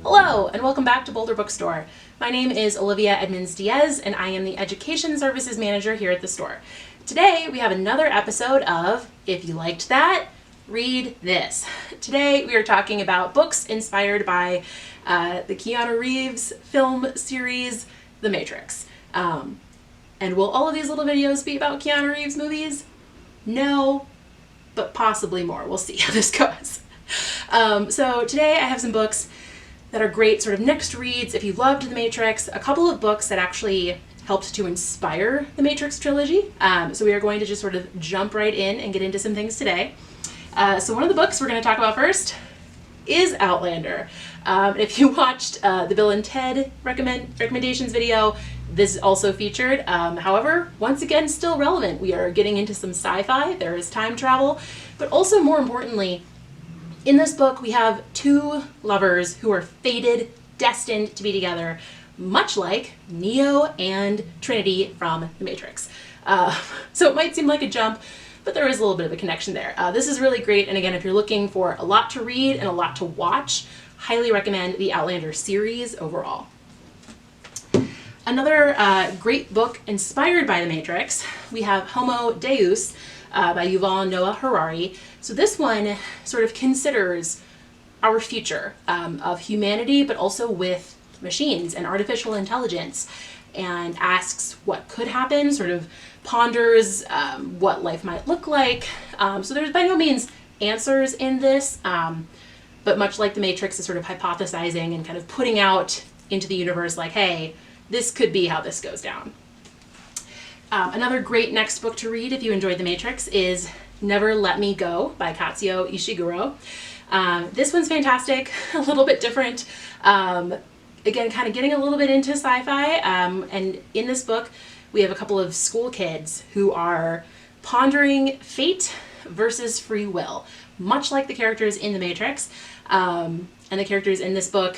Hello, and welcome back to Boulder Bookstore. My name is Olivia Edmonds-Diaz, and I am the Education Services Manager here at the store. Today, we have another episode of If You Liked That, Read This. Today, we are talking about books inspired by the Keanu Reeves film series, The Matrix. And will all of these little videos be about Keanu Reeves movies? No, but possibly more. We'll see how this goes. So today, I have some books that are great sort of next reads if you loved The Matrix, a couple of books that actually helped to inspire the Matrix trilogy. So we are going to just sort of jump right in and get into some things today. So one of the books we're going to talk about first is Outlander. If you watched the Bill and Ted recommendations video, this is also featured. However, once again, still relevant. We are getting into some sci-fi, there is time travel, but also more importantly, in this book, we have two lovers who are fated, destined to be together, much like Neo and Trinity from The Matrix. So it might seem like a jump, but there is a little bit of a connection there. This is really great, and again, if you're looking for a lot to read and a lot to watch, highly recommend the Outlander series overall. Another great book inspired by The Matrix, we have Homo Deus by Yuval Noah Harari. So this one sort of considers our future of humanity, but also with machines and artificial intelligence, and asks what could happen, sort of ponders what life might look like. So there's by no means answers in this, but much like The Matrix is sort of hypothesizing and kind of putting out into the universe like, hey, this could be how this goes down. Another great next book to read if you enjoyed The Matrix is Never Let Me Go by Kazuo Ishiguro. This one's fantastic, a little bit different. Again, kind of getting a little bit into sci-fi. And in this book, we have a couple of school kids who are pondering fate versus free will, much like the characters in The Matrix. And the characters in this book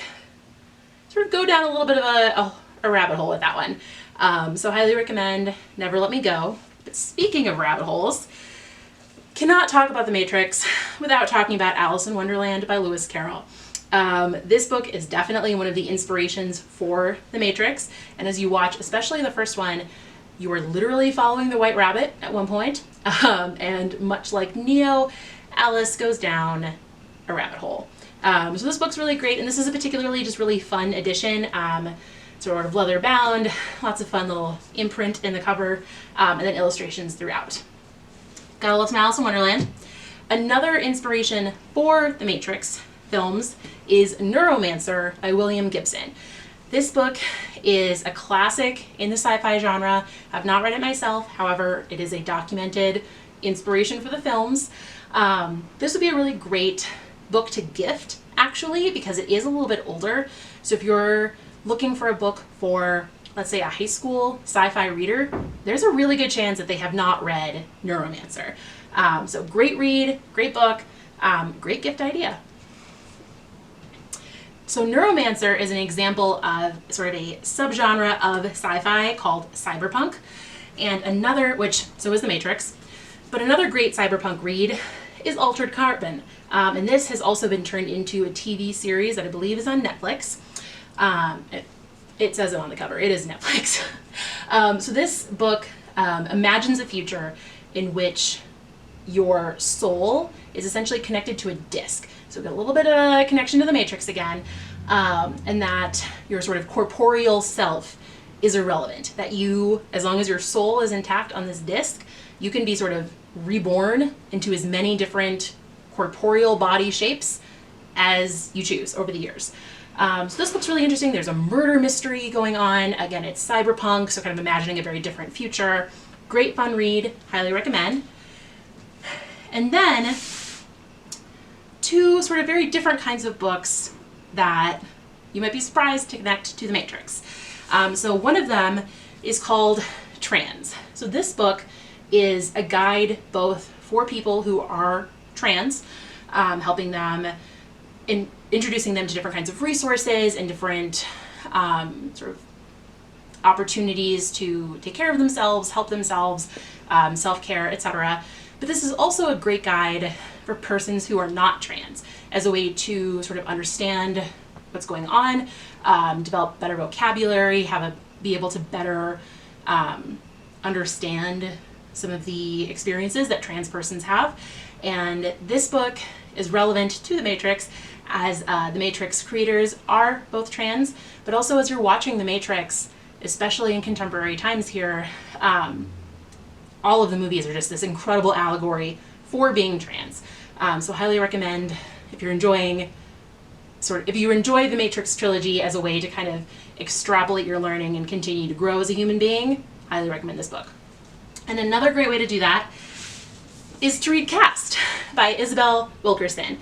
sort of go down a little bit of a rabbit hole with that one. So highly recommend Never Let Me Go. But speaking of rabbit holes, cannot talk about The Matrix without talking about Alice in Wonderland by Lewis Carroll. This book is definitely one of the inspirations for The Matrix, and as you watch, especially the first one, you are literally following the White Rabbit at one point, and much like Neo, Alice goes down a rabbit hole. So this book's really great, and this is a particularly just really fun edition. Sort of leather bound, lots of fun little imprint in the cover, and then illustrations throughout. Gotta love some Alice in Wonderland. Another inspiration for The Matrix films is Neuromancer by William Gibson. This book is a classic in the sci-fi genre. I've not read it myself, however, it is a documented inspiration for the films. This would be a really great book to gift, actually, because it is a little bit older. So if you're looking for a book for, let's say, a high school sci-fi reader, there's a really good chance that they have not read Neuromancer. So great read, great book, great gift idea. So Neuromancer is an example of sort of a subgenre of sci-fi called cyberpunk, and another, so is The Matrix, but another great cyberpunk read is Altered Carbon. And this has also been turned into a TV series that I believe is on Netflix. It says it on the cover. It is Netflix. So this book imagines a future in which your soul is essentially connected to a disc. So we've got a little bit of a connection to The Matrix again, and that your sort of corporeal self is irrelevant. That you, as long as your soul is intact on this disc, you can be sort of reborn into as many different corporeal body shapes as you choose over the years. So this book's really interesting. There's a murder mystery going on. Again, it's cyberpunk, so kind of imagining a very different future. Great fun read, highly recommend. And then two sort of very different kinds of books that you might be surprised to connect to The Matrix. So one of them is called Trans. So this book is a guide both for people who are trans, helping them introducing them to different kinds of resources and different sort of opportunities to take care of themselves, help themselves, self-care, etc. But this is also a great guide for persons who are not trans, as a way to sort of understand what's going on, develop better vocabulary, be able to better understand some of the experiences that trans persons have. And this book is relevant to The Matrix, as The Matrix creators are both trans, but also as you're watching The Matrix, especially in contemporary times here, all of the movies are just this incredible allegory for being trans. So highly recommend, if you enjoy the Matrix trilogy as a way to kind of extrapolate your learning and continue to grow as a human being, highly recommend this book. And another great way to do that is to read Cast by Isabel Wilkerson.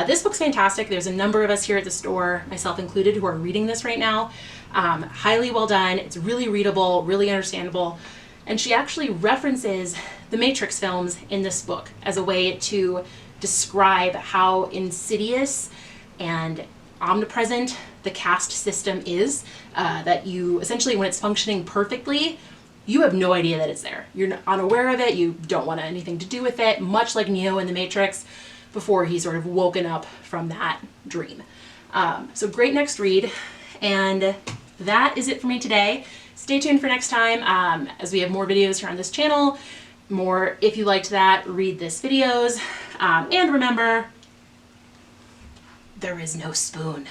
This book's fantastic. There's a number of us here at the store, myself included, who are reading this right now. Highly well done. It's really readable, really understandable. And she actually references the Matrix films in this book as a way to describe how insidious and omnipresent the caste system is, that you essentially, when it's functioning perfectly, you have no idea that it's there. You're unaware of it. You don't want anything to do with it, much like Neo in the Matrix before he's sort of woken up from that dream. So great next read. And that is it for me today. Stay tuned for next time, as we have more videos here on this channel. More, if you liked that, read this videos. And remember, there is no spoon.